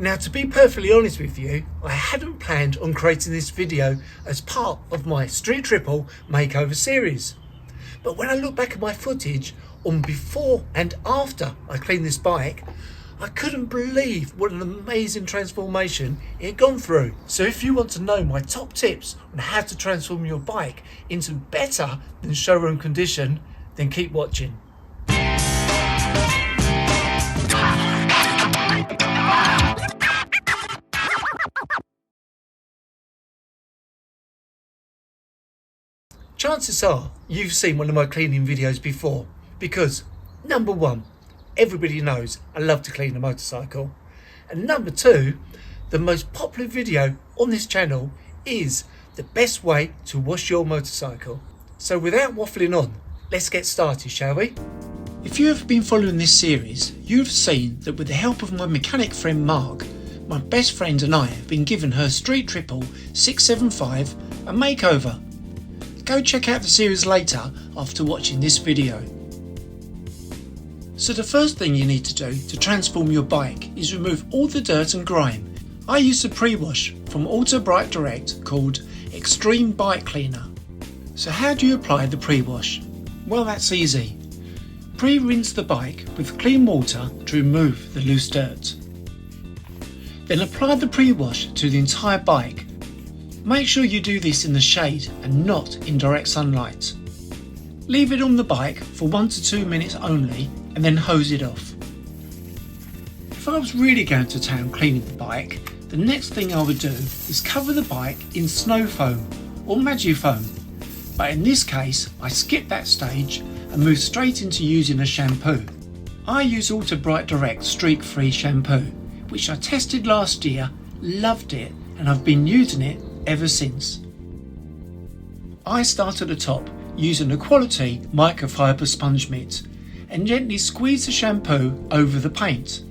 Now, to be perfectly honest with you, I hadn't planned on creating this video as part of my Street Triple Makeover Series. But when I look back at my footage on before and after I cleaned this bike, I couldn't believe what an amazing transformation it had gone through. So if you want to know my top tips on how to transform your bike into better than showroom condition, then keep watching. Chances are you've seen one of my cleaning videos before because, number one, everybody knows I love to clean a motorcycle, and number two, the most popular video on this channel is the best way to wash your motorcycle. So without waffling on, let's get started, shall we? If you have been following this series, you've seen that with the help of my mechanic friend Mark, my best friend and I have been given her Street Triple 675 a makeover. Go check out the series later after watching this video. So the first thing you need to do to transform your bike is remove all the dirt and grime. I use a pre-wash from Autobrite Direct called Extreme Bike Cleaner. So how do you apply the pre-wash? Well, that's easy. Pre-rinse the bike with clean water to remove the loose dirt. Then apply the pre-wash to the entire bike. Make sure you do this in the shade and not in direct sunlight. Leave it on the bike for 1 to 2 minutes only and then hose it off. If I was really going to town cleaning the bike, the next thing I would do is cover the bike in snow foam or Magi foam. But in this case, I skip that stage and move straight into using a shampoo. I use Autobrite Direct streak-free shampoo, which I tested last year, loved it, and I've been using it ever since. I start at the top using a quality microfiber sponge mitt and gently squeeze the shampoo over the paint.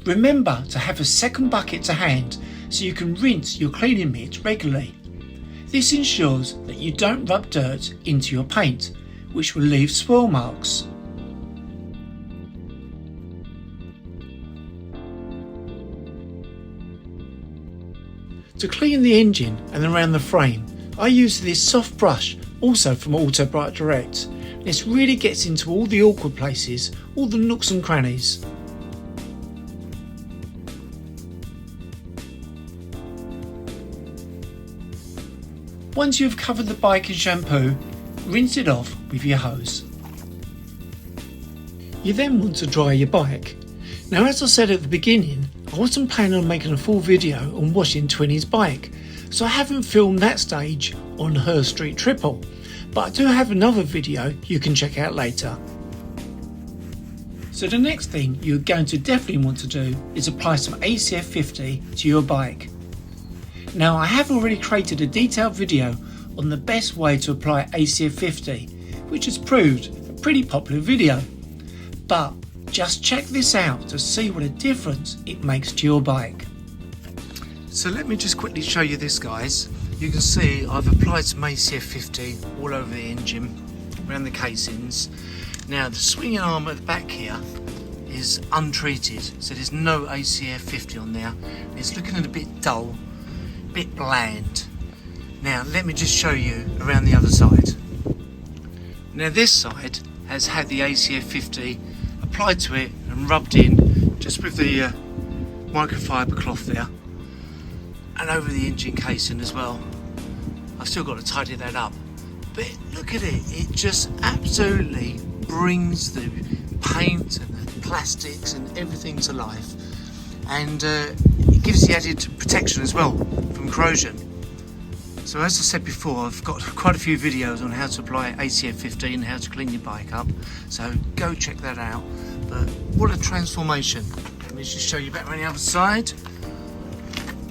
Remember to have a second bucket to hand so you can rinse your cleaning mitt regularly. This ensures that you don't rub dirt into your paint, which will leave swirl marks. To clean the engine and around the frame, I use this soft brush, also from Autobrite Direct. This really gets into all the awkward places, all the nooks and crannies. Once you've covered the bike in shampoo, rinse it off with your hose. You then want to dry your bike. Now, as I said at the beginning, I wasn't planning on making a full video on washing Twinny's bike, so I haven't filmed that stage on her Street Triple, but I do have another video you can check out later. So the next thing you're going to definitely want to do is apply some ACF 50 to your bike. Now, I have already created a detailed video on the best way to apply ACF 50, which has proved a pretty popular video, but just check this out to see what a difference it makes to your bike. So let me just quickly show you this, guys. You can see I've applied some ACF 50 all over the engine, around the casings. Now the swinging arm at the back here is untreated, so there's no ACF 50 on there. It's looking a bit dull, a bit bland. Now let me just show you around the other side. Now this side has had the ACF 50 applied to it and rubbed in just with the microfiber cloth there, and over the engine casing as well. I've still got to tidy that up, but look at it, it just absolutely brings the paint and the plastics and everything to life, and it gives the added protection as well from corrosion. So as I said before, I've got quite a few videos on how to apply ACF 50 and how to clean your bike up, so go check that out. But what a transformation. Let me just show you back around the other side.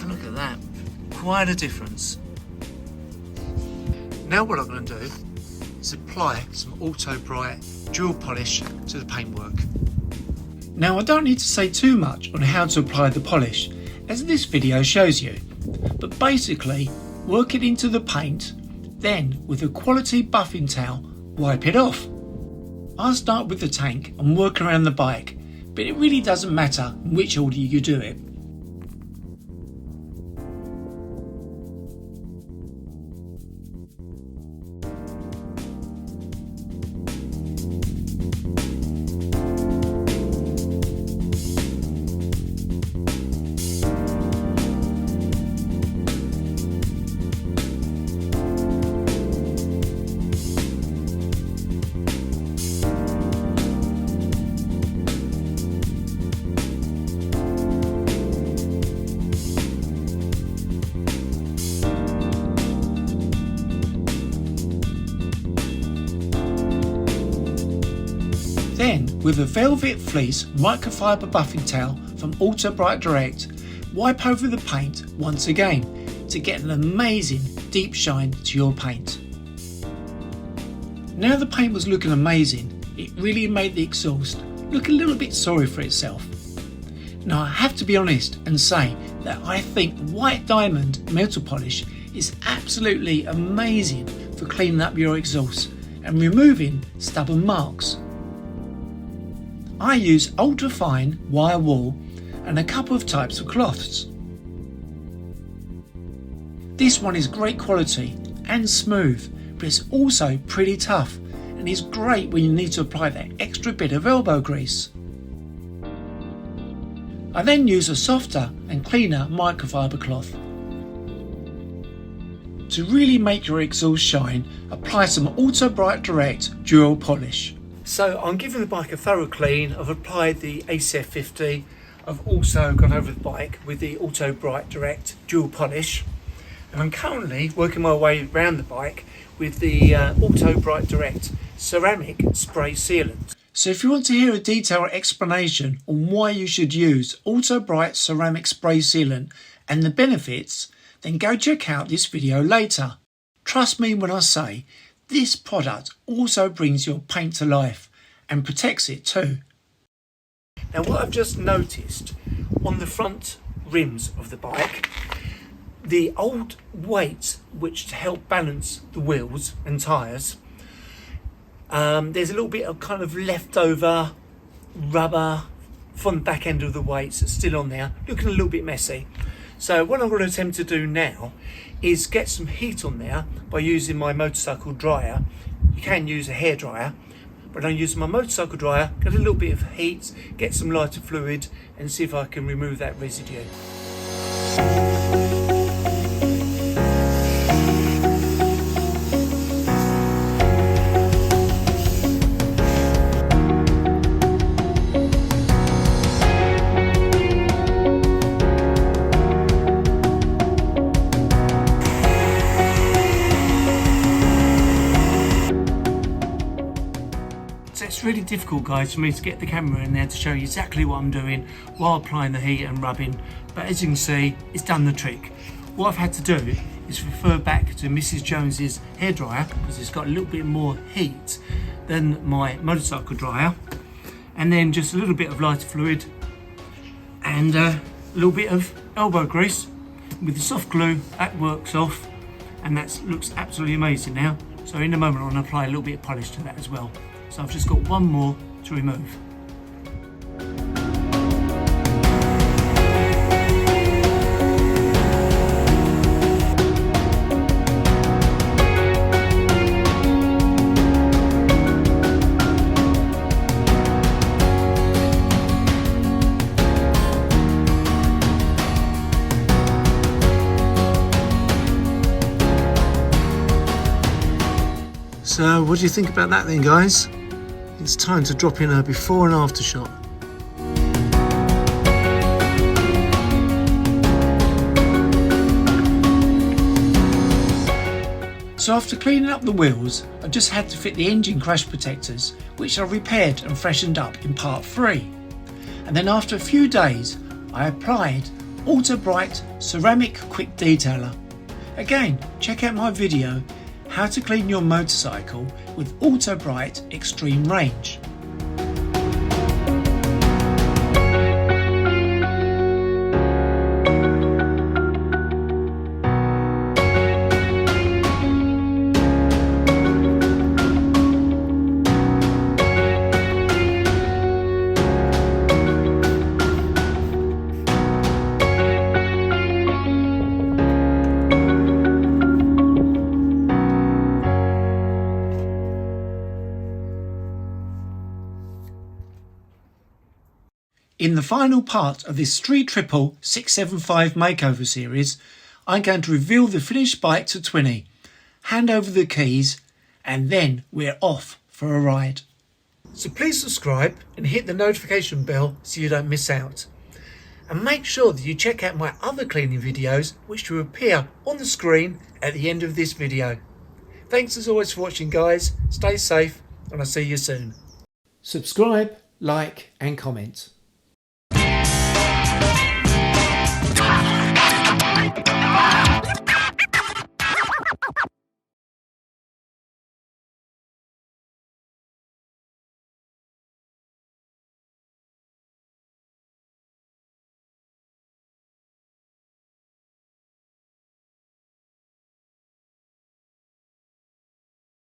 And look at that, quite a difference. Now what I'm going to do is apply some Autobrite dual polish to the paintwork. Now I don't need to say too much on how to apply the polish, as this video shows you, but basically work it into the paint, then with a quality buffing towel wipe it off. I'll start with the tank and work around the bike, but it really doesn't matter in which order you do it. Then, with a velvet fleece microfiber buffing towel from Autobrite Direct, wipe over the paint once again to get an amazing deep shine to your paint. Now the paint was looking amazing, it really made the exhaust look a little bit sorry for itself. Now I have to be honest and say that I think white diamond metal polish is absolutely amazing for cleaning up your exhaust and removing stubborn marks. I use ultra fine wire wool and a couple of types of cloths. This one is great quality and smooth, but it's also pretty tough and is great when you need to apply that extra bit of elbow grease. I then use a softer and cleaner microfiber cloth. To really make your exhaust shine, apply some Autobrite Direct dual polish. So I'm giving the bike a thorough clean. I've applied the ACF 50. I've also gone over the bike with the Autobrite Direct dual polish. And I'm currently working my way around the bike with the Autobrite Direct ceramic spray sealant. So if you want to hear a detailed explanation on why you should use Autobrite ceramic spray sealant and the benefits, then go check out this video later. Trust me when I say this product also brings your paint to life and protects it too. Now what I've just noticed on the front rims of the bike, the old weights which help balance the wheels and tyres, there's a little bit of kind of leftover rubber from the back end of the weights that's still on there, looking a little bit messy. So what I'm going to attempt to do now is get some heat on there by using my motorcycle dryer. You can use a hairdryer, but I'm using my motorcycle dryer, get a little bit of heat, get some lighter fluid and see if I can remove that residue. It's really difficult, guys, for me to get the camera in there to show you exactly what I'm doing while applying the heat and rubbing, but as you can see, it's done the trick. What I've had to do is refer back to Mrs. Jones's hairdryer because it's got a little bit more heat than my motorcycle dryer, and then just a little bit of lighter fluid and a little bit of elbow grease with the soft glue. That works off and that looks absolutely amazing now. So in a moment I'm going to apply a little bit of polish to that as well. So I've just got one more to remove. So what do you think about that then, guys? It's time to drop in a before and after shot. So after cleaning up the wheels, I just had to fit the engine crash protectors, which I repaired and freshened up in part 3. And then after a few days, I applied Autobrite Ceramic Quick Detailer. Again, check out my video, how to clean your motorcycle with Autobrite Extreme Range. In the final part of this Street Triple 675 Makeover Series, I'm going to reveal the finished bike to Twinny, hand over the keys, and then we're off for a ride. So please subscribe and hit the notification bell so you don't miss out. And make sure that you check out my other cleaning videos, which will appear on the screen at the end of this video. Thanks as always for watching, guys. Stay safe and I'll see you soon. Subscribe, like and comment.